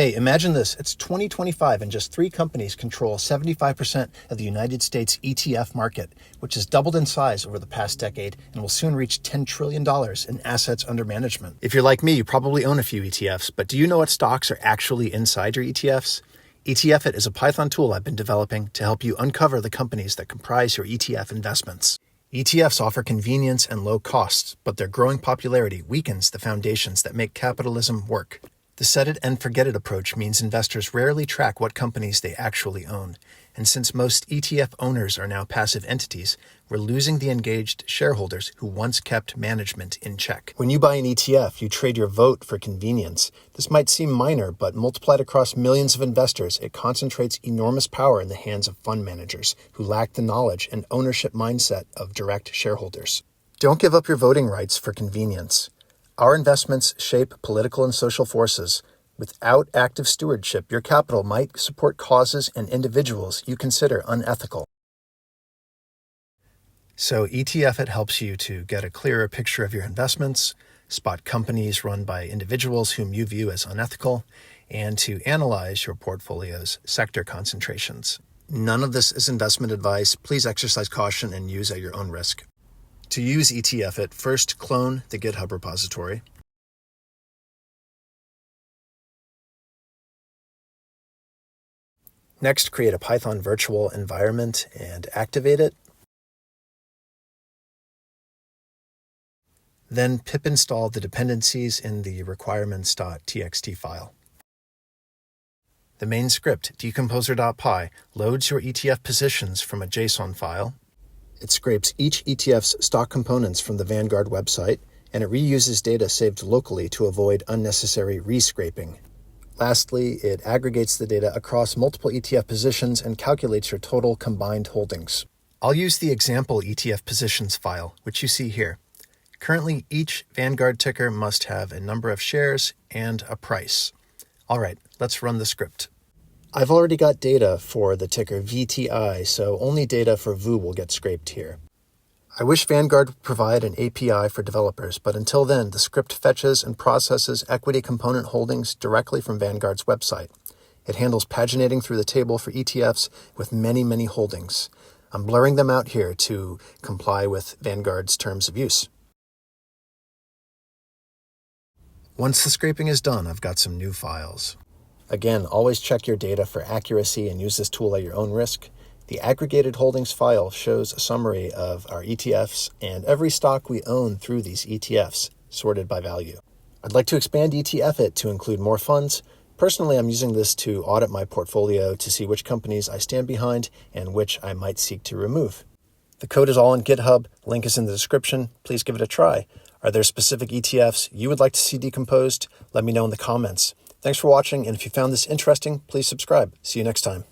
Hey, imagine this. It's 2025 and just 3 companies control 75% of the United States ETF market, which has doubled in size over the past decade and will soon reach $10 trillion in assets under management. If you're like me, you probably own a few ETFs, but do you know what stocks are actually inside your ETFs? ETF-it is a Python tool I've been developing to help you uncover the companies that comprise your ETF investments. ETFs offer convenience and low costs, but their growing popularity weakens the foundations that make capitalism work. The set it and forget it approach means investors rarely track what companies they actually own. And since most ETF owners are now passive entities, we're losing the engaged shareholders who once kept management in check. When you buy an ETF, you trade your vote for convenience. This might seem minor, but multiplied across millions of investors, it concentrates enormous power in the hands of fund managers who lack the knowledge and ownership mindset of direct shareholders. Don't give up your voting rights for convenience. Our investments shape political and social forces. Without active stewardship, your capital might support causes and individuals you consider unethical. So ETF-it helps you to get a clearer picture of your investments, spot companies run by individuals whom you view as unethical, and to analyze your portfolio's sector concentrations. None of this is investment advice. Please exercise caution and use at your own risk. To use ETF-it, first clone the GitHub repository. Next, create a Python virtual environment and activate it. Then pip install the dependencies in the requirements.txt file. The main script, decomposer.py, loads your ETF positions from a JSON file. It scrapes each ETF's stock components from the Vanguard website, and it reuses data saved locally to avoid unnecessary rescraping. Lastly, it aggregates the data across multiple ETF positions and calculates your total combined holdings. I'll use the example ETF positions file, which you see here. Currently, each Vanguard ticker must have a number of shares and a price. All right, let's run the script. I've already got data for the ticker VTI, so only data for VU will get scraped here. I wish Vanguard would provide an API for developers, but until then, the script fetches and processes equity component holdings directly from Vanguard's website. It handles paginating through the table for ETFs with many holdings. I'm blurring them out here to comply with Vanguard's terms of use. Once the scraping is done, I've got some new files. Again, always check your data for accuracy and use this tool at your own risk. The aggregated holdings file shows a summary of our ETFs and every stock we own through these ETFs, sorted by value. I'd like to expand ETF-it to include more funds. Personally, I'm using this to audit my portfolio to see which companies I stand behind and which I might seek to remove. The code is all on GitHub. Link is in the description. Please give it a try. Are there specific ETFs you would like to see decomposed? Let me know in the comments. Thanks for watching, and if you found this interesting, please subscribe. See you next time.